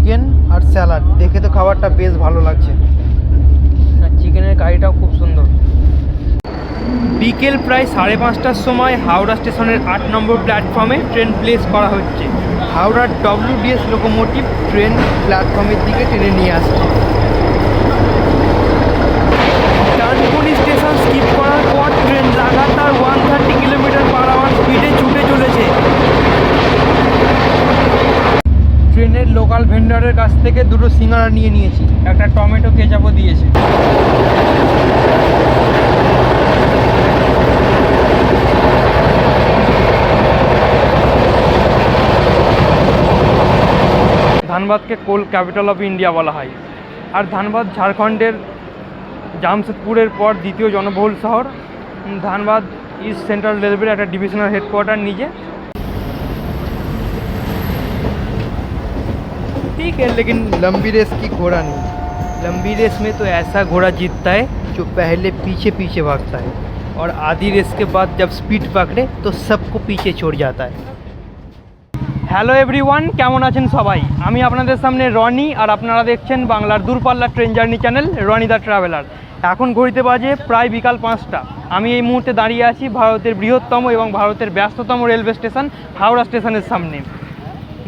Chicken আর salad. দেখে তো খাবারটা বেশ ভালো লাগছে, আর চিকেনের কারিটাও খুব সুন্দর। বিকেল প্রায় 5:30টার সময় হাওড়া স্টেশনের 8 নম্বর প্ল্যাটফর্মে ট্রেন প্লেস করা হচ্ছে। হাওড়ার WDS লোকোমোটিভ ট্রেন প্ল্যাটফর্মের দিকে টেনে নিয়ে আসছে। ডানকুনি স্টেশন স্কিপ করার পর ট্রেন লাগাতার 130 কিলোমিটার/আওয়ার স্পিডে ছুটে চলেছে। ট্রেনের লোকাল ভেন্ডরের কাছ থেকে দুটো সিঙ্গারা নিয়ে নিয়েছি, একটা টমেটো কেচাপও দিয়েছে। ধানবাদকে কোল ক্যাপিটাল অফ ইন্ডিয়া বলা হয়, আর ধানবাদ ঝাড়খণ্ডের জামশেদপুরের পর দ্বিতীয় জনবহুল শহর। ধানবাদ ইস্ট সেন্ট্রাল রেলওয়ের একটা ডিভিশনাল হেডকোয়ার্টার নিজে। ठीक है, लेकिन लंबी रेस की घोड़ा नहीं। लंबी रेस में तो ऐसा घोड़ा जीतता है जो पहले पीछे पीछे भागता है, और आधी रेस के बाद जब स्पीड पकड़े तो सबको पीछे छोड़ जाता है। হ্যালো এভরিওয়ান, কেমন আছেন সবাই? আমি আপনাদের সামনে রনি, আর আপনারা দেখছেন বাংলার দূরপাল্লার train journey channel Rony the traveller. এখন ঘড়িতে বাজে প্রায় বিকাল 5টা। আমি এই মুহূর্তে দাঁড়িয়ে আছি ভারতের বৃহত্তম এবং ভারতের ব্যস্ততম রেলওয়ে স্টেশন হাওড়া স্টেশনের সামনে।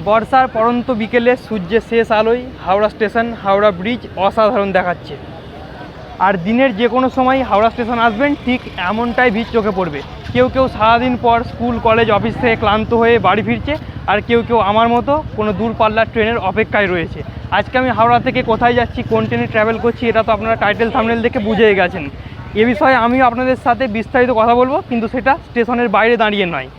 বর্ষার পরন্ত বিকেলে সূর্যের শেষ আলোয় হাওড়া স্টেশন, হাওড়া ব্রিজ অসাধারণ দেখাচ্ছে। আর দিনের যে কোনো সময় হাওড়া স্টেশন আসবেন ঠিক এমনটাই ভিড় চোখে পড়বে। কেউ কেউ সারাদিন পর স্কুল কলেজ অফিস থেকে ক্লান্ত হয়ে বাড়ি ফিরছে, আর কেউ কেউ আমার মতো কোনো দূরপাল্লার ট্রেনের অপেক্ষায় রয়েছে। আজকে আমি হাওড়া থেকে কোথায় যাচ্ছি, কোন ট্রেনে ট্রাভেল করছি, এটা তো আপনারা টাইটেল থাম্বনেল দেখে বুঝেই গেছেন। এ বিষয়ে আমি আপনাদের সাথে বিস্তারিত কথা বলবো, কিন্তু সেটা স্টেশনের বাইরে দাঁড়িয়ে নয়।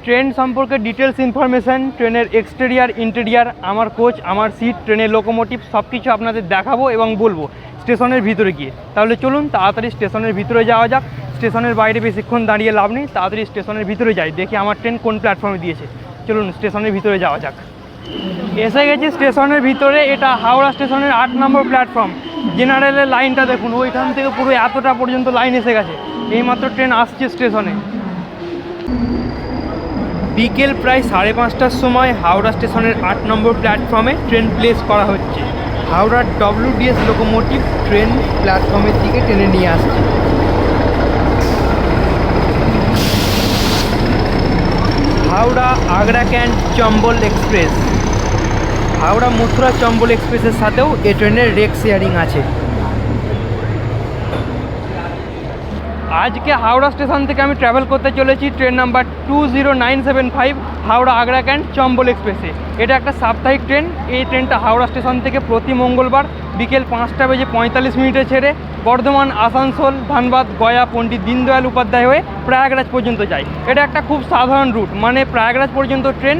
ট্রেন সম্পর্কে ডিটেলস ইনফরমেশান, ট্রেনের এক্সটেরিয়ার ইন্টেরিয়ার, আমার কোচ, আমার সিট, ট্রেনের লোকোমোটিভ সব কিছু আপনাদের দেখাবো এবং বলবো স্টেশনের ভিতরে গিয়ে। তাহলে চলুন তাড়াতাড়ি স্টেশনের ভিতরে যাওয়া যাক। স্টেশনের বাইরে বেশিক্ষণ দাঁড়িয়ে লাভ নেই, তাড়াতাড়ি স্টেশনের ভিতরে যাই, দেখি আমার ট্রেন কোন প্ল্যাটফর্মে দিয়েছে। চলুন স্টেশনের ভিতরে যাওয়া যাক। এসে গেছি স্টেশনের ভিতরে। এটা হাওড়া স্টেশনের 8 নম্বর প্ল্যাটফর্ম। জেনারেলের লাইনটা দেখুন, ওইখান থেকে পুরো এতটা পর্যন্ত লাইন এসে গেছে। এইমাত্র ট্রেন আসছে স্টেশনে। বিকেল প্রায় 5:30টার সময় হাওড়া স্টেশনের 8 নম্বর প্ল্যাটফর্মে ট্রেন প্লেস করা হচ্ছে। হাওড়ার WDS লোকোমোটিভ ট্রেন প্ল্যাটফর্মের দিকে টেনে নিয়ে আসছে। Howrah Agra cantt Chambal express. হাওড়া মথুরা চম্বল এক্সপ্রেসের সাথেও এই ট্রেনের রেক শেয়ারিং আছে। আজকে হাওড়া স্টেশন থেকে আমি ট্রাভেল করতে চলেছি train number 20975 Howrah Agra cantt Chambal এক্সপ্রেসে। এটা একটা সাপ্তাহিক ট্রেন। এই ট্রেনটা হাওড়া স্টেশন থেকে প্রতি মঙ্গলবার বিকেল 5:45 ছেড়ে বর্ধমান, আসানসোল, ধানবাদ, গয়া, পণ্ডিত দীনদয়াল উপাধ্যায় হয়ে প্রয়াগরাজ পর্যন্ত যায়। এটা একটা খুব সাধারণ রুট, মানে প্রয়াগরাজ পর্যন্ত train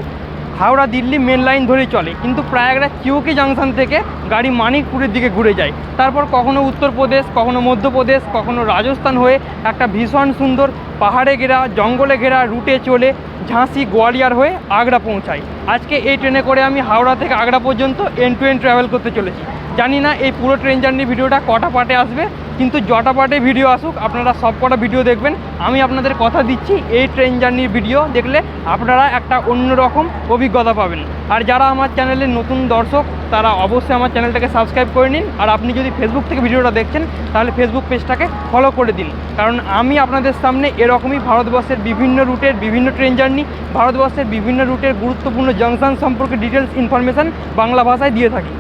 Howrah Delhi main line ধরেই চলে, কিন্তু প্রয়াগরাজ চিউকি জাংশন থেকে গাড়ি মানিকপুরের দিকে ঘুরে যায়। তারপর কখনো উত্তরপ্রদেশ, কখনো মধ্যপ্রদেশ, কখনো রাজস্থান হয়ে একটা ভীষণ সুন্দর পাহাড়ে ঘেরা, জঙ্গলে ঘেরা রুটে চলে ঝাঁসি, গোয়ালিয়র হয়ে আগ্রা পৌঁছায়। আজকে এই ট্রেনে করে আমি হাওড়া থেকে আগ্রা পর্যন্ত এন্ড টু এন্ড ট্রাভেল করতে চলেছি। জানি না এই পুরো ট্রেন জার্নি ভিডিওটা কটা পার্টে আসবে, কিন্তু যটা পার্টে ভিডিও আসুক আপনারা সব কটা ভিডিও দেখবেন। আমি আপনাদের কথা দিচ্ছি, এই ট্রেন জার্নির ভিডিও দেখলে আপনারা একটা অন্যরকম অভিজ্ঞতা পাবেন। আর যারা আমার চ্যানেলের নতুন দর্শক তারা অবশ্যই আমার চ্যানেলটাকে সাবস্ক্রাইব করে নিন। আর আপনি যদি ফেসবুক থেকে ভিডিওটা দেখছেন তাহলে ফেসবুক পেজটাকে ফলো করে দিন, কারণ আমি আপনাদের সামনে এরকমই ভারতবর্ষের বিভিন্ন রুটের বিভিন্ন ট্রেন জার্নি, ভারতবর্ষের বিভিন্ন রুটের গুরুত্বপূর্ণ জাংশন সম্পর্কে ডিটেলস ইনফরমেশান বাংলা ভাষায় দিয়ে থাকি।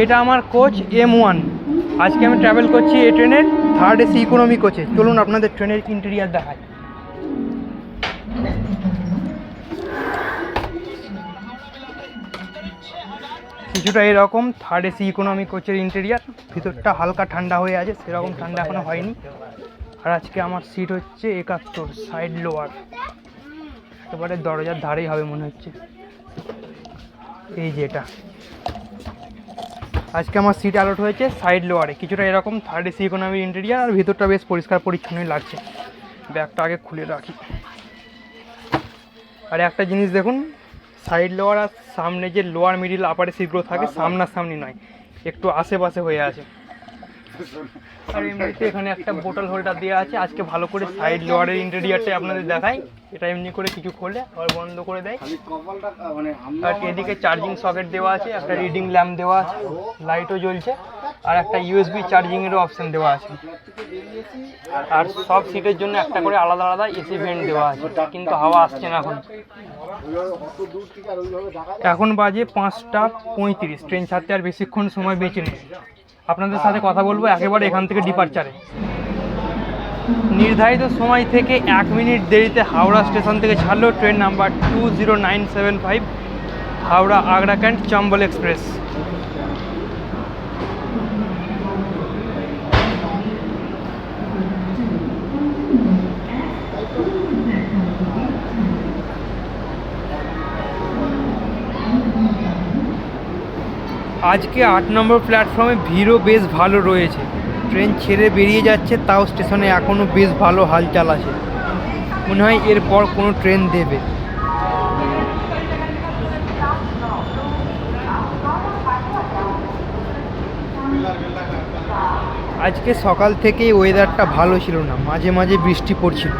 এটা আমার কোচ M1। আজকে আমি ট্রাভেল করছি এই ট্রেনের 3rd AC ইকোনমি কোচে। চলুন আপনাদের ট্রেনের ইন্টেরিয়ার দেখাই। কিছুটা এরকম 3rd AC ইকোনমি কোচের ইন্টেরিয়ার। ভিতরটা হালকা ঠান্ডা হয়ে আছে, সেরকম ঠান্ডা এখনো হয়নি। আর আজকে আমার সিট হচ্ছে 71, সাইড লোয়ার, একেবারে দরজার ধারেই হবে মনে হচ্ছে। এই যে এটা আজকে আমার সিট অ্যালট হয়েছে সাইড লোয়ারে। কিছুটা এরকম 3rd AC ইকোনমির ইন্টেরিয়ার, আর ভিতরটা বেশ পরিষ্কার পরিচ্ছন্নই লাগছে। ব্যাগটা আগে খুলে রাখি। আর একটা জিনিস দেখুন, সাইড লোয়ার আর সামনে যে লোয়ার মিডিল আপারে সিটগুলো থাকে সামনাসামনি নয়, একটু আশেপাশে হয়ে আছে। আর এমনিতে এখানে একটা বোতল হোল্ডার দেওয়া আছে। আজকে ভালো করে সাইড লোয়ারের ইন্টেরিয়ারটাই আপনাদের দেখাই। এটা এমনি করে কিছু খোলে আর বন্ধ করে দেয়। আর এদিকে চার্জিং সকেট দেওয়া আছে, একটা রিডিং ল্যাম্প দেওয়া আছে, লাইটও জ্বলছে, আর একটা ইউএসবি চার্জিংয়েরও অপশন দেওয়া আছে। আর সব সিটের জন্য একটা করে আলাদা আলাদা এসি ভেন্ট দেওয়া আছে, কিন্তু হাওয়া আসছে না এখন। এখন বাজে 5:35। ট্রেন ছাড়তে আর বেশিক্ষণ সময় বেঁচে নেই। আপনাদের সাথে কথা বলবো একেবারে এখান থেকে ডিপারচারে। নির্ধারিত সময় থেকে 1 মিনিট দেরিতে হাওড়া স্টেশন থেকে ছাড়লো train number 20975 Howrah Agra cantt Chambal express. আজকে 8 নম্বর প্ল্যাটফর্মে ভিড়ও বেশ ভালো রয়েছে। ট্রেন ছেড়ে বেরিয়ে যাচ্ছে, তাও স্টেশনে এখনও বেশ ভালো হালচাল আছে। মনে হয় এরপর কোনো ট্রেন দেবে। আজকে সকাল থেকেই ওয়েদারটা ভালো ছিল না, মাঝে মাঝে বৃষ্টি পড়ছিল।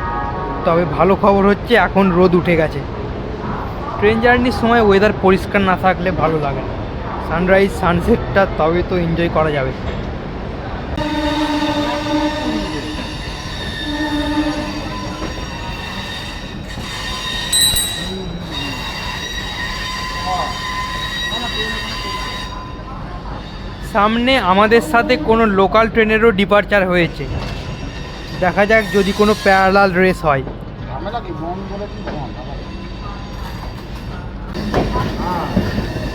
তবে ভালো খবর হচ্ছে এখন রোদ উঠে গেছে। ট্রেন জার্নির সময় ওয়েদার পরিষ্কার না থাকলে ভালো লাগে না। সানরাইজ সানসেটটা তবে তো এনজয় করা যাবে। সামনে আমাদের সাথে কোনো লোকাল ট্রেনেরও ডিপারচার হয়েছে। দেখা যাক যদি কোনো প্যারালাল রেস হয়।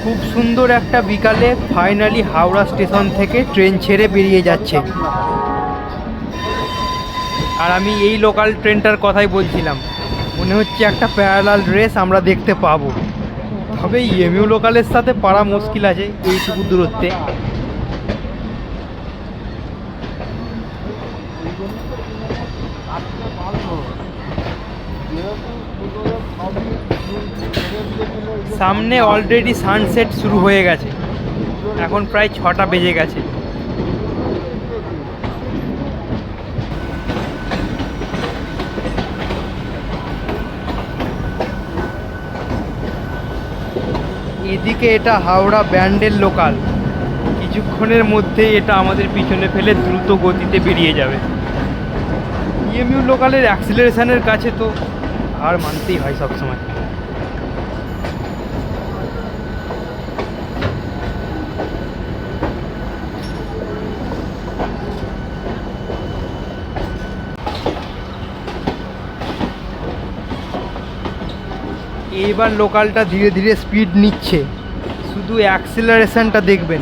খুব সুন্দর একটা বিকালে ফাইনালি হাওড়া স্টেশন থেকে ট্রেন ছেড়ে বেরিয়ে যাচ্ছে। আর আমি এই লোকাল ট্রেনটার কথাই বলছিলাম, মনে হচ্ছে একটা প্যারালাল রেস আমরা দেখতে পাবো। তবে এমইউ লোকালের সাথে পারা মুশকিল আছে এইটুকু দূরত্বে। সামনে অলরেডি সানসেট শুরু হয়ে গেছে। এখন প্রায় 6টা বেজে গেছে। এদিকে এটা হাওড়া ব্যান্ডেল লোকাল। কিছুক্ষণের মধ্যে এটা আমাদের পিছনে ফেলে দ্রুত গতিতে বেরিয়ে যাবে। এমইউ লোকালের অ্যাক্সিলারেশনের কাছে তো হার মানতেই হয় সবসময়। এইবার লোকালটা ধীরে ধীরে স্পিড নিচ্ছে, শুধু অ্যাক্সিলারেশনটা দেখবেন।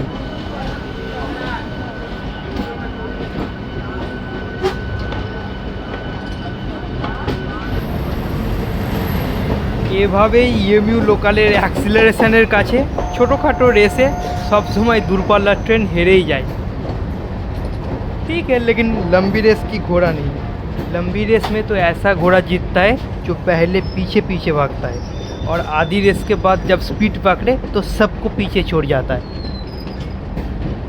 এভাবেই এমইউ লোকালের অ্যাক্সিলারেশনের কাছে ছোটোখাটো রেসে সবসময় দূরপাল্লার ট্রেন হেরেই যায়। ठीक है, लेकिन लंबी रेस की घोड़ा नहीं। लंबी रेस में तो ऐसा घोड़ा जीतता है जो पहले पीछे पीछे भागता है और आधी रेस के बाद जब स्पीड पकड़े तो सबको पीछे छोड़ जाता है।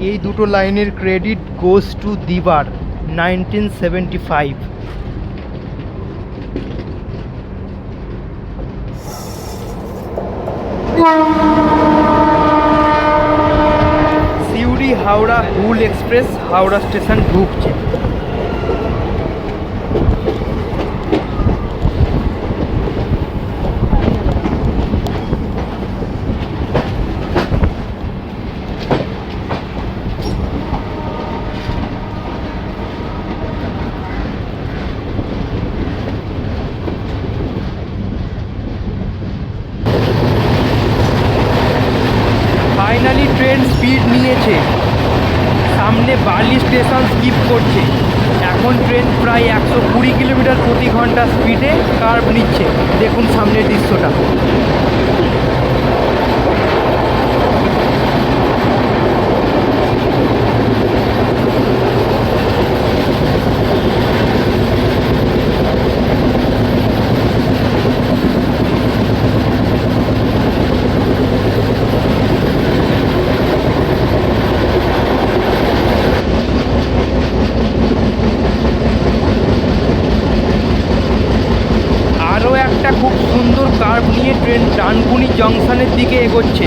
এই দুটো লাইনের ক্রেডিট গোজ টু দিবার 1975। সিউড়ি হাওড়া হুল এক্সপ্রেস হাওড়া স্টেশন ঢুকছে। ফাইনালি ট্রেন স্পিড নিয়েছে, সামনে বালি স্টেশন স্কিপ করছে। এখন ট্রেন প্রায় 120 কিলোমিটার প্রতি ঘন্টা স্পিডে কার্ভ নিচ্ছে। দেখুন সামনের দৃশ্যটা। এগোচ্ছে।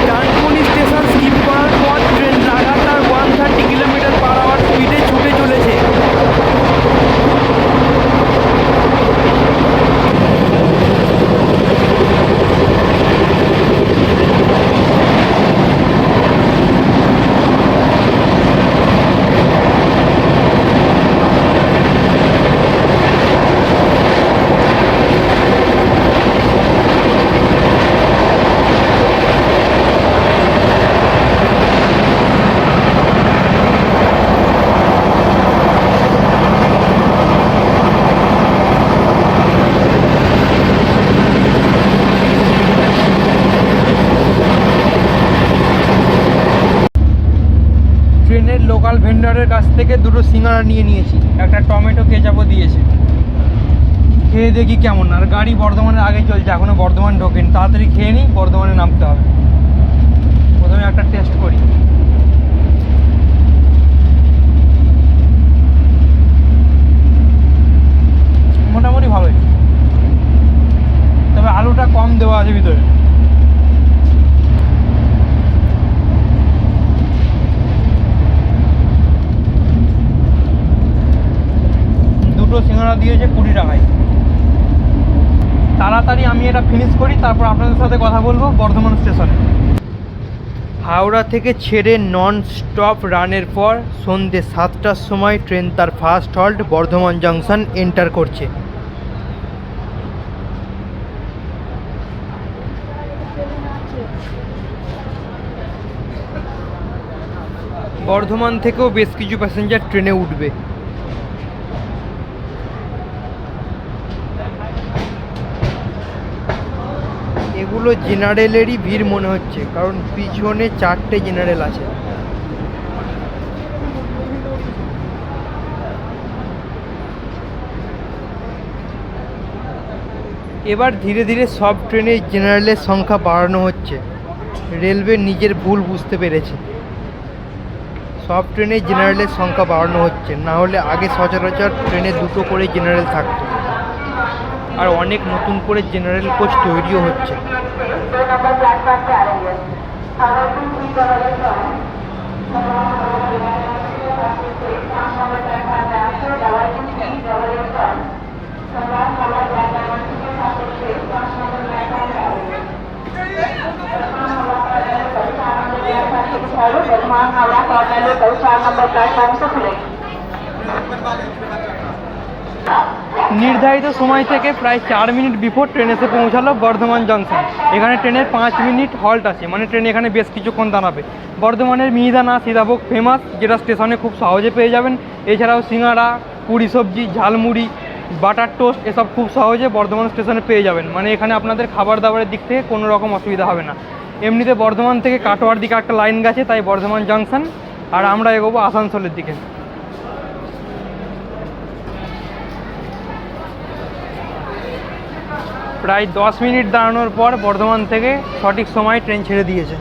ডানকুনি স্টেশন স্কিপ করার পর ট্রেন লাগাতার 130 কিলোমিটার/আওয়ার স্পিডে ছুটে চলেছে। ট্রেনের লোকাল ভেন্ডারের কাছ থেকে দুটো সিঙ্গারা নিয়ে নিয়েছি, একটা টমেটো কেচাপও দিয়েছে। খেয়ে দেখি কেমন। আর গাড়ি বর্ধমানের আগে চলছে, এখনো বর্ধমান ঢোকেনি। তাড়াতাড়ি খেয়ে নিই, বর্ধমানে নামতে হবে। প্রথমে একটা টেস্ট করি। মোটামুটি ভালোই, তবে আলুটা কম দেওয়া আছে ভিতরে। দুটো সিঙ্গারা দিয়েছে 20 টাকায়। তাড়াতাড়ি আমি এটা ফিনিশ করি, তারপর আপনাদের সাথে কথা বলবো বর্ধমান স্টেশনে। হাওড়া থেকে ছেড়ে নন স্টপ রানের পর সন্ধ্যে 7টার সময় ট্রেন তার first halt Bardhaman junction enter করছে। বর্ধমান থেকেও বেশ কিছু প্যাসেঞ্জার ট্রেনে উঠবে। এগুলো জেনারেলেরই ভিড় মনে হচ্ছে, কারণ পিছনে 4টে জেনারেল আছে। এবার ধীরে ধীরে সব ট্রেনে জেনারেলের সংখ্যা বাড়ানো হচ্ছে। রেলওয়ে নিজের ভুল বুঝতে পেরেছে, সব ট্রেনে জেনারেলের সংখ্যা বাড়ানো হচ্ছে। না হলে আগে সচরাচর ট্রেনে 2টো করে জেনারেল থাকতো, আর অনেক নতুন করে জেনারেল কোচ তৈরিও হচ্ছে। নির্ধারিত সময় থেকে প্রায় 4 মিনিট বিফোর ট্রেন এসে পৌঁছালো বর্ধমান জংশন। এখানে ট্রেনের 5 মিনিট হল্ট আছে, মানে ট্রেন এখানে বেশ কিছুক্ষণ দাঁড়াবে। বর্ধমানের মিহিদানা সীতাভোগ ফেমাস, যেটা স্টেশনে খুব সহজে পেয়ে যাবেন। এছাড়াও সিঙ্গাড়া, পুরি সবজি, ঝালমুড়ি, বাটার টোস্ট এসব খুব সহজে বর্ধমান স্টেশনে পেয়ে যাবেন। মানে এখানে আপনাদের খাবার দাবারের দিক থেকে কোনো রকম অসুবিধা হবে না। এমনিতে বর্ধমান থেকে কাটোয়ার দিকে একটা লাইন গেছে, তাই বর্ধমান জংশন, আর আমরা এগোবো আসানসোলের দিকে। প্রায় 10 মিনিট দাঁড়ানোর পর বর্ধমান থেকে সঠিক সময় ট্রেন ছেড়ে দিয়েছে।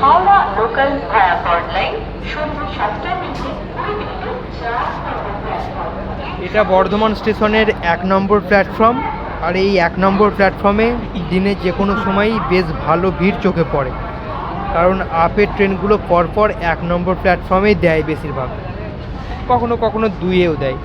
হাওড়া লোকাল ভায়া লাইন সন্ধ্যা 7টা থেকে 20 মিনিট। এটা বর্ধমান স্টেশনের 1 নম্বর প্ল্যাটফর্ম। আর এই 1 নম্বর প্ল্যাটফর্মে দিনে যে কোনো সময়ই বেশ ভালো ভিড় চোখে পড়ে, কারণ আপের ট্রেনগুলো পরপর 1 নম্বর প্ল্যাটফর্মেই দেয় বেশিরভাগ, কখনো কখনো 2-এও দেয়।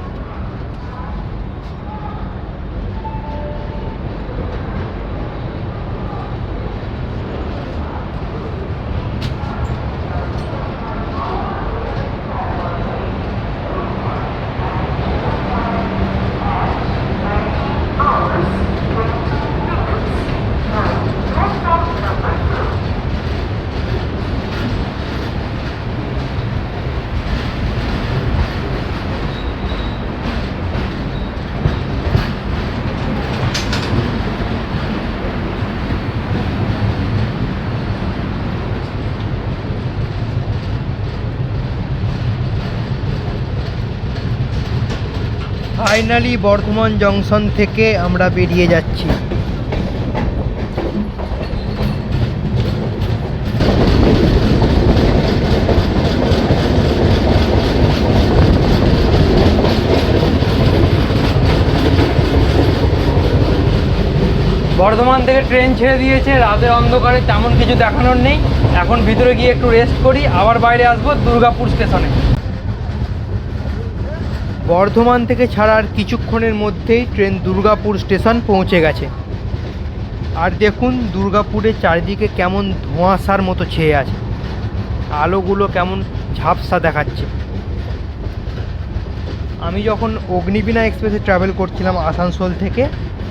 ফাইনালি বর্ধমান জংশন থেকে আমরা বেরিয়ে যাচ্ছি। বর্ধমান থেকে ট্রেন ছেড়ে দিয়েছে, রাতের অন্ধকারে তেমন কিছু দেখানোর নেই। এখন ভিতরে গিয়ে একটু রেস্ট করি, আবার বাইরে আসবো দুর্গাপুর স্টেশনে। বর্ধমান থেকে ছাড়ার কিছুক্ষণের মধ্যেই ট্রেন দুর্গাপুর স্টেশন পৌঁছে গেছে। আর দেখুন দুর্গাপুরের চারিদিকে কেমন ধোঁয়াশার মতো ছেয়ে আছে, আলোগুলো কেমন ঝাপসা দেখাচ্ছে। আমি যখন অগ্নিবীণা এক্সপ্রেসে ট্রাভেল করছিলাম আসানসোল থেকে,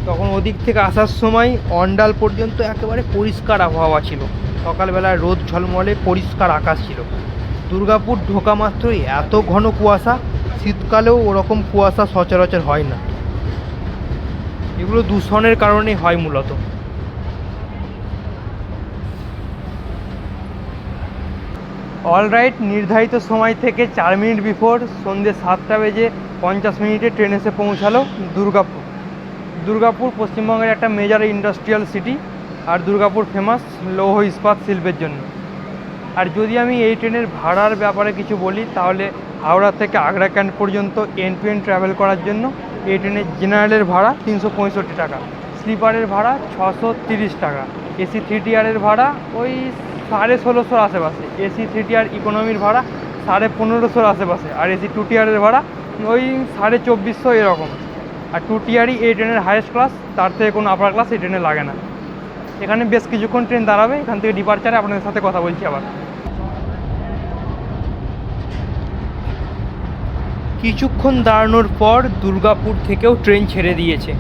তখন ওদিক থেকে আসার সময় অন্ডাল পর্যন্ত একেবারে পরিষ্কার আবহাওয়া ছিল। সকালবেলায় রোদ ঝলমলে পরিষ্কার আকাশ ছিল। দুর্গাপুর ঢোকা মাত্রই এত ঘন কুয়াশা, শীতকালেও ওরকম কুয়াশা সচরাচর হয় না। এগুলো দূষণের কারণেই হয় মূলত। অলরাইট, নির্ধারিত সময় থেকে 4 মিনিট বিফোর সন্ধ্যে 7:50 ট্রেন এসে পৌঁছালো দুর্গাপুর। দুর্গাপুর পশ্চিমবঙ্গের একটা মেজর ইন্ডাস্ট্রিয়াল সিটি, আর দুর্গাপুর ফেমাস লৌহ ইস্পাত শিল্পের জন্য। আর যদি আমি এই ট্রেনের ভাড়ার ব্যাপারে কিছু বলি, তাহলে হাওড়া থেকে আগ্রা ক্যান্ট পর্যন্ত এন্ড টু এন্ড ট্রাভেল করার জন্য এই ট্রেনের জেনারেলের ভাড়া 365 টাকা, স্লিপারের ভাড়া 630 টাকা, এসি 3 টিয়ারের ভাড়া ওই 1650 আশেপাশে, এসি 3 টিয়ার ইকোনমির ভাড়া 1550 আশেপাশে, আর এসি 2 টিয়ারের ভাড়া ওই 2450 এরকম। আর 2 টিয়ারই এই ট্রেনের হাইয়েস্ট ক্লাস, তার থেকে কোনো আপার ক্লাস এই ট্রেনে লাগে না। এখানে বেশ কিছুক্ষণ ট্রেন দাঁড়াবে, এখান থেকে ডিপারচারে আপনাদের সাথে কথা বলছি আবার। কিছুক্ষণ দাঁড়ানোর পর দুর্গাপুর থেকেও ট্রেন ছেড়ে দিয়েছে।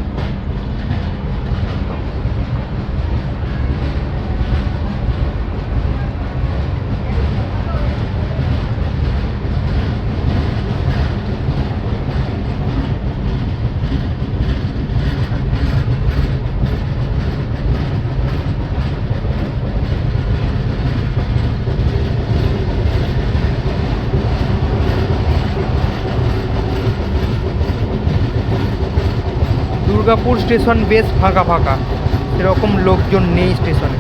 দুর্গাপুর স্টেশন বেশ ফাঁকা ফাঁকা, সেরকম লোকজন নেই স্টেশনে।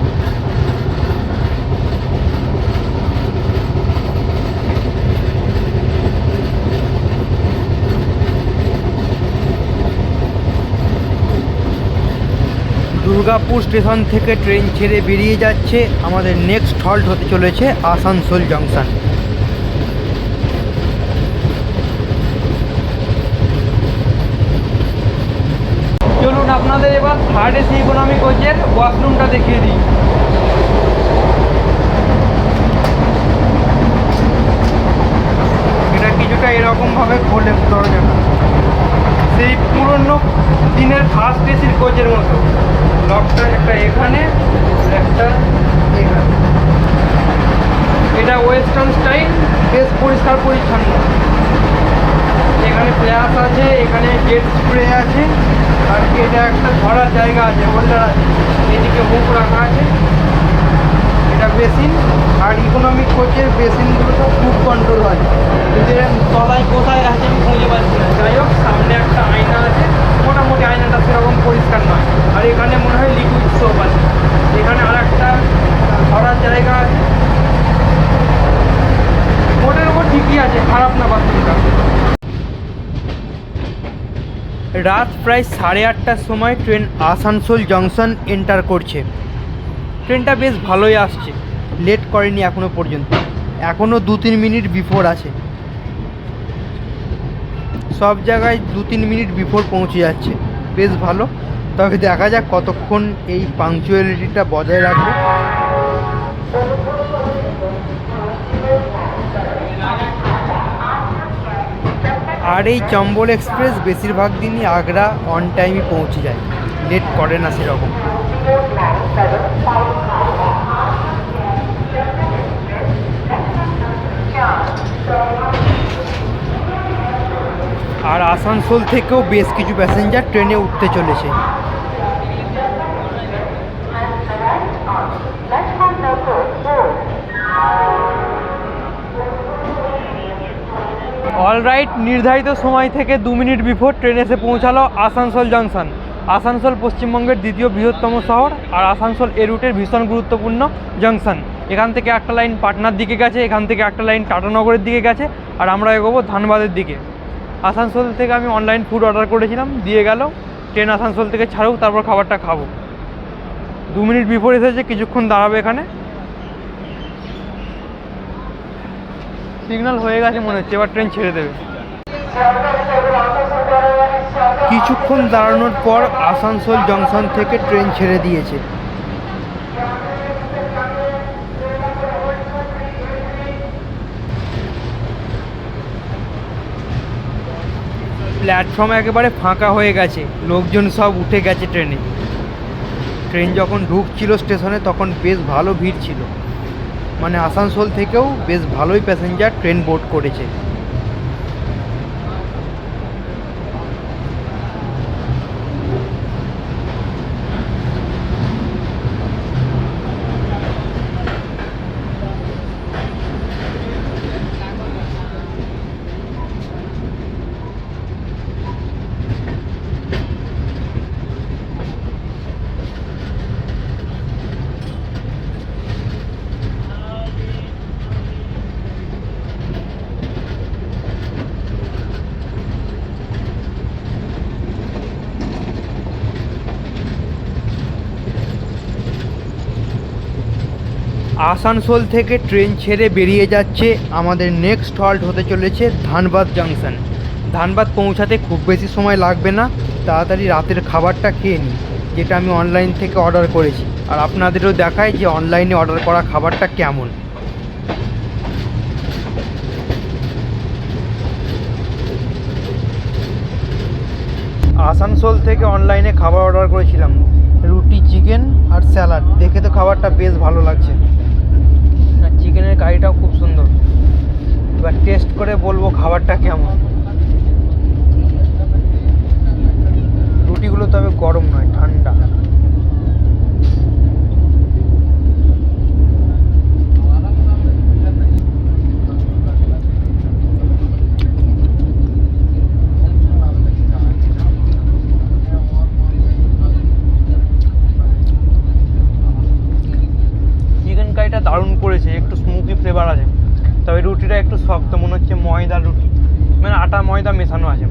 দুর্গাপুর স্টেশন থেকে ট্রেন ছেড়ে বেরিয়ে যাচ্ছে। আমাদের নেক্সট হল্ট হতে চলেছে আসানসোল জংশন। চলুন আপনাদের এবার থার্ড এসি ইকোনমি কোচের ওয়াশরুমটা দেখিয়ে দিই। এটা কিছুটা এরকমভাবে খোলে দরজাটা, সেই পুরনো দিনের ফার্স্ট এসির কোচের মতো। লকটা একটা এখানে, একটা এখানে। এটা ওয়েস্টার্ন স্টাইল, বেশ পরিষ্কার পরিচ্ছন্ন। এখানে ফ্ল্যাশ আছে, এখানে জেট স্প্রে আছে, আর এটা একটা ধরার জায়গা আছে, হোল্ডার আছে, এদিকে হুক রাখা আছে। এটা বেসিন, আর ইকোনমিক কোচের বেসিনগুলো তো ফুড কন্ট্রোল হয়, এদের তলায় কোথায় আছে আমি খুঁজে পাচ্ছি না। যাই হোক, সামনে একটা আয়না আছে, মোটামুটি আয়নাটা সেরকম পরিষ্কার নয়। আর এখানে মনে হয় লিকুইড সোপ আছে। এখানে আর একটা ধরার জায়গা আছে। মোটের উপর ঠিকই আছে, খারাপ না বাথরুমটা। রাত প্রায় 8:30টার সময় ট্রেন আসানসোল জংশন এন্টার করছে। ট্রেনটা বেশ ভালোই আসছে, লেট করেনি এখনও পর্যন্ত। এখনও 2-3 মিনিট বিফোর আছে, সব জায়গায় 2-3 মিনিট বিফোর পৌঁছে যাচ্ছে, বেশ ভালো। তবে দেখা যাক কতক্ষণ এই পাংচুয়ালিটিটা বজায় রাখবে। আর এই চম্বল এক্সপ্রেস বেশিরভাগ দিনই আগ্রা অন টাইমই পৌঁছে যায়, লেট করে না সেরকম। আর আসানসোল থেকেও বেশ কিছু প্যাসেঞ্জার ট্রেনে উঠতে চলেছে। অলরাইট, নির্ধারিত সময় থেকে 2 মিনিট বিফোর ট্রেন এসে পৌঁছালো আসানসোল জংশন। আসানসোল পশ্চিমবঙ্গের দ্বিতীয় বৃহত্তম শহর, আর আসানসোল এই রুটের ভীষণ গুরুত্বপূর্ণ জংশন। এখান থেকে একটা লাইন পাটনার দিকে গেছে, এখান থেকে একটা লাইন টাটানগরের দিকে গেছে, আর আমরা এগোবো ধানবাদের দিকে। আসানসোল থেকে আমি অনলাইন ফুড অর্ডার করেছিলাম, দিয়ে গেল। ট্রেন আসানসোল থেকে ছাড়ুক, তারপর খাবারটা খাবো। 2 মিনিট বিফোর এসেছে, কিছুক্ষণ দাঁড়াবে এখানে। সিগন্যাল হয়ে গেছে মনে হচ্ছে, এবার ট্রেন ছেড়ে দেবে। কিছুক্ষণ দাঁড়ানোর পর আসানসোল জংশন থেকে ট্রেন ছেড়ে দিয়েছে। প্ল্যাটফর্ম একেবারে ফাঁকা হয়ে গেছে, লোকজন সব উঠে গেছে ট্রেনে। ট্রেন যখন ঢুকছিল স্টেশনে তখন বেশ ভালো ভিড় ছিল, মানে আসানসোল থেকেও বেশ ভালোই প্যাসেঞ্জার ট্রেন বোর্ড করেছে। আসানসোল থেকে ট্রেন ছেড়ে বেরিয়ে যাচ্ছে। আমাদের নেক্সট হল্ট হতে চলেছে ধানবাদ জংশন। ধানবাদ পৌঁছাতে খুব বেশি সময় লাগবে না, তাড়াতাড়ি রাতের খাবারটা খেয়ে নিই, যেটা আমি অনলাইন থেকে অর্ডার করেছি, আর আপনাদেরও দেখায় যে অনলাইনে অর্ডার করা খাবারটা কেমন। আসানসোল থেকে অনলাইনে খাবার অর্ডার করেছিলাম, রুটি, চিকেন আর স্যালাড। দেখে তো খাবারটা বেশ ভালো লাগছে, আর চিকেনের কারিটাও খুব সুন্দর। এবার টেস্ট করে বলবো খাবারটা কেমন। রুটিগুলো তবে গরম নয়, ঠান্ডা। দারুণ করেছে, একটু স্মোকি ফ্লেভার আছে, তবে রুটিটা একটু শক্ত, মনে হচ্ছে ময়দার রুটি, মানে আটা ময়দা মেশানো আছে।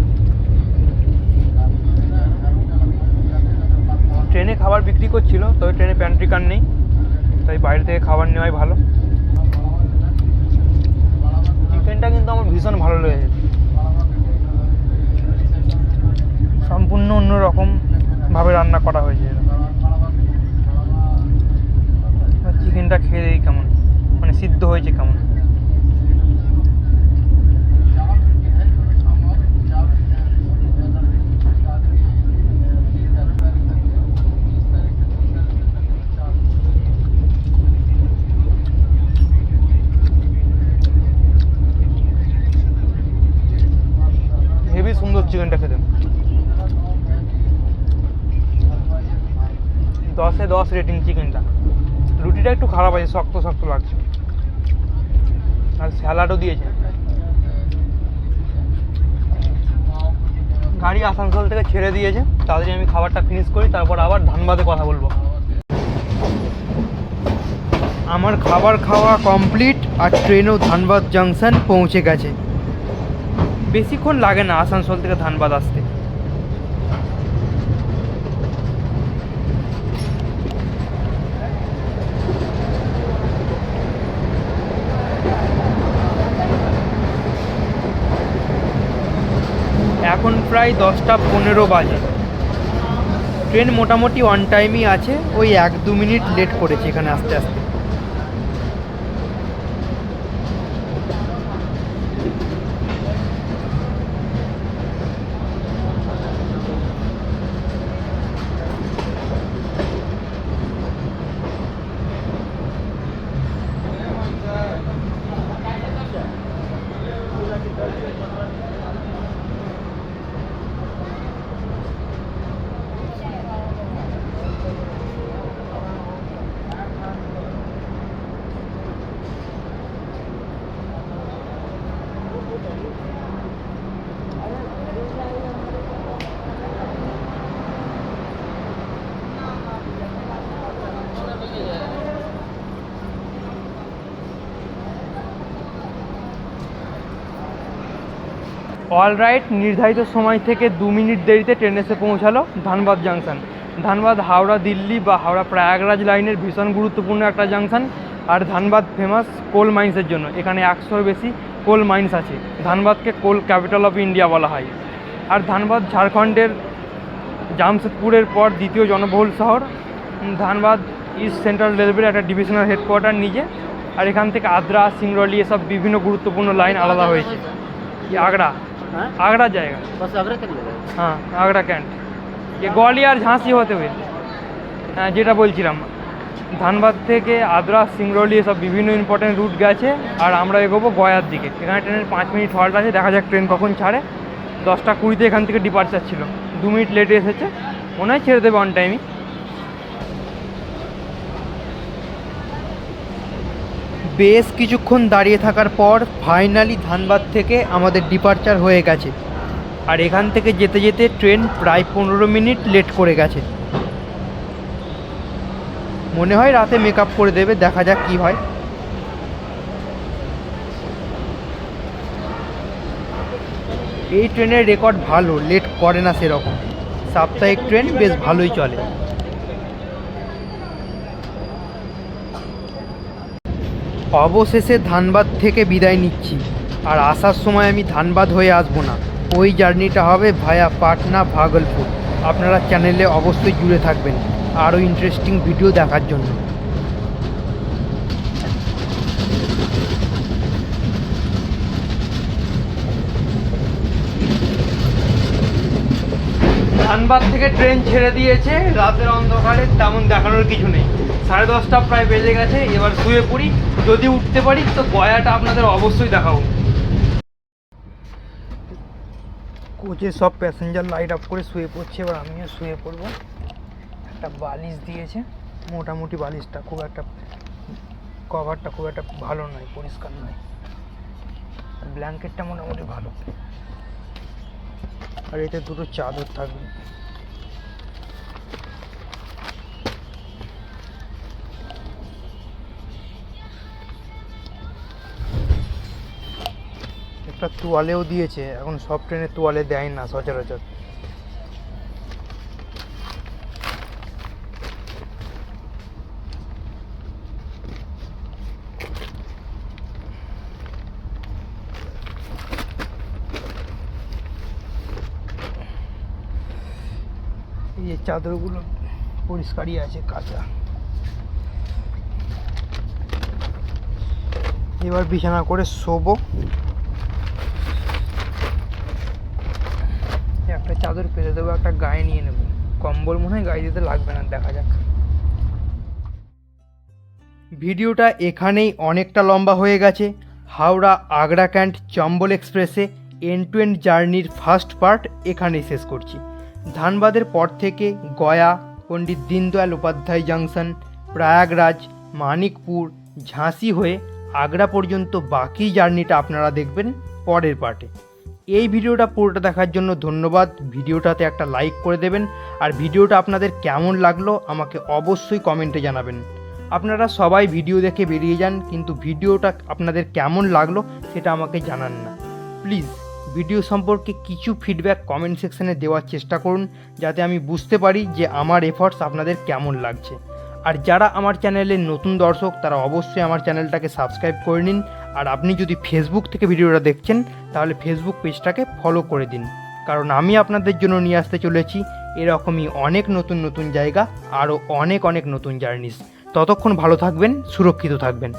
ট্রেনে খাবার বিক্রি করছিল, তবে ট্রেনে প্যান্ট্রি কার নেই, তাই বাইরে থেকে খাবার নেওয়াই ভালো। চিকেনটা কিন্তু আমার ভীষণ ভালো লেগেছে, সম্পূর্ণ অন্যরকমভাবে রান্না করা হয়েছে। চিকেনটা খেয়ে দেখি কেমন, মানে সিদ্ধ হয়েছে কেমন। হেবি সুন্দর চিকেনটা খেতে, 10-এ 10 রেটিং চিকেনটা। রুটিটা একটু খারাপ আছে, শক্ত শক্ত লাগছে, আর স্যালাডও দিয়েছে। গাড়ি আসানসোল থেকে ছেড়ে দিয়েছে, তাড়াতাড়ি আমি খাবারটা ফিনিশ করি, তারপর আবার ধানবাদে কথা বলবো। আমার খাবার খাওয়া কমপ্লিট, আর ট্রেনও ধানবাদ জংশন পৌঁছে গেছে। বেশিক্ষণ লাগে না আসানসোল থেকে ধানবাদ আসতে। এখন প্রায় 10টা 15 বাজে। ট্রেন মোটামুটি অন টাইমই আছে, ওই 1-2 মিনিট লেট করেছে এখানে আসতে আসতে। অলরাইট, নির্ধারিত সময় থেকে 2 মিনিট দেরিতে ট্রেন এসে পৌঁছালো ধানবাদ জাংশন। ধানবাদ হাওড়া দিল্লি বা হাওড়া প্রয়াগরাজ লাইনের ভীষণ গুরুত্বপূর্ণ একটা জাংশন। আর ধানবাদ ফেমাস কোল মাইন্সের জন্য। এখানে 100-এর বেশি কোল মাইন্স আছে। ধানবাদকে কোল ক্যাপিটাল অফ ইন্ডিয়া বলা হয়। আর ধানবাদ ঝাড়খণ্ডের জামশেদপুরের পর দ্বিতীয় জনবহুল শহর। ধানবাদ ইস্ট সেন্ট্রাল রেলওয়ের একটা ডিভিশনাল হেডকোয়ার্টার নিজে। আর এখান থেকে আদ্রা, সিংরলি এসব বিভিন্ন গুরুত্বপূর্ণ লাইন আলাদা হয়েছে। आगरा, आगरा जाएगा बस आगरा तक ले जाएगा। हाँ, आगरा कैंट, ये ग्वालियर झांसी होते हुए। হ্যাঁ, যেটা বলছিলাম, ধানবাদ থেকে আদ্রা, সিংরলি এসব বিভিন্ন ইম্পর্টেন্ট রুট গেছে। আর আমরা এগোবো গয়ার দিকে। এখানে ট্রেনের 5 মিনিট হল্ট আছে, দেখা যাক ট্রেন কখন ছাড়ে। 10টা 20-তে এখান থেকে ডিপার্চার ছিল, 2 মিনিট লেটে এসেছে, মনে হয় ছেড়ে দেবে অন টাইমই। বেশ কিছুক্ষণ দাঁড়িয়ে থাকার পর ফাইনালি ধানবাদ থেকে আমাদের ডিপার্চার হয়ে গেছে। আর এখান থেকে যেতে যেতে ট্রেন প্রায় 15 মিনিট লেট করে গেছে। মনে হয় রাতে মেকআপ করে দেবে, দেখা যাক কি হয়। এই ট্রেনের রেকর্ড ভালো, লেট করে না সেরকম। সাপ্তাহিক ট্রেন বেশ ভালোই চলে। অবশেষে ধানবাদ থেকে বিদায় নিচ্ছি। আর আসার সময় আমি ধানবাদ হয়ে আসবো না, ওই জার্নিটা হবে ভায়া পাটনা, ভাগলপুর। আপনারা চ্যানেলে অবশ্যই জুড়ে থাকবেন আরও ইন্টারেস্টিং ভিডিও দেখার জন্য। ধানবাদ থেকে ট্রেন ছেড়ে দিয়েছে। রাতের অন্ধকারে তেমন দেখানোর কিছু নেই। 10:30 প্রায় বেজে গেছে। এবার শুয়ে পড়ি, যদি উঠতে পারি তো গয়াটা আপনাদের অবশ্যই দেখাবো। কোচে সব প্যাসেঞ্জার লাইট আপ করে শুয়ে পড়ছে, এবার আমিও শুয়ে পড়বো। একটা বালিশ দিয়েছে, মোটামুটি বালিশটা খুব একটা, কভারটা খুব একটা ভালো নয়, পরিষ্কার নয়। ব্ল্যাঙ্কেটটা মোটামুটি ভালো। আর এতে 2টো চাদর থাকবে। একটা তোয়ালেও দিয়েছে, এখন সব ট্রেনে তোয়ালে দেয় না সচরাচর। এই চাদরগুলো পরিষ্কারই আছে, কাঁচা। এবার বিছানা করে শোবো। একটা চাদর পেতে দেবো, একটা গায়ে নিয়ে নেবো। কম্বল মনে হয় গায়ে দিতে লাগবে না, দেখা যাক। ভিডিওটা এখানেই অনেকটা লম্বা হয়ে গেছে। হাওড়া আগ্রা ক্যান্ট চম্বল এক্সপ্রেসে এন্ড টু এন্ড জার্নির ফার্স্ট পার্ট এখানেই শেষ করছি। ধানবাদের পর থেকে গয়া, পণ্ডিত দীনদয়াল উপাধ্যায় জাংশন, প্রয়াগরাজ, মানিকপুর, ঝাঁসি হয়ে আগ্রা পর্যন্ত বাকি জার্নিটা আপনারা দেখবেন পরের পার্টে। এই ভিডিওটা পুরোটা দেখার জন্য ধন্যবাদ। ভিডিওটাতে একটা লাইক করে দেবেন। আর ভিডিওটা আপনাদের কেমন লাগলো আমাকে অবশ্যই কমেন্টে জানাবেন। আপনারা সবাই ভিডিও দেখে বেরিয়ে যান, কিন্তু ভিডিওটা আপনাদের কেমন লাগলো সেটা আমাকে জানান না। প্লিজ ভিডিও সম্পর্কে কিছু ফিডব্যাক কমেন্ট সেকশানে দেওয়ার চেষ্টা করুন, যাতে আমি বুঝতে পারি যে আমার এফর্টস আপনাদের কেমন লাগছে। আর যারা আমার চ্যানেলের নতুন দর্শক তারা অবশ্যই আমার চ্যানেলটাকে সাবস্ক্রাইব করে নিন। আর আপনি যদি ফেসবুক থেকে ভিডিওটা দেখছেন তাহলে ফেসবুক পেজটাকে ফলো করে দিন, কারণ আমি আপনাদের জন্য নিয়ে আসতে চলেছি এরকমই অনেক নতুন নতুন জায়গা, আরও অনেক নতুন জার্নিস। ততক্ষণ ভালো থাকবেন, সুরক্ষিত থাকবেন।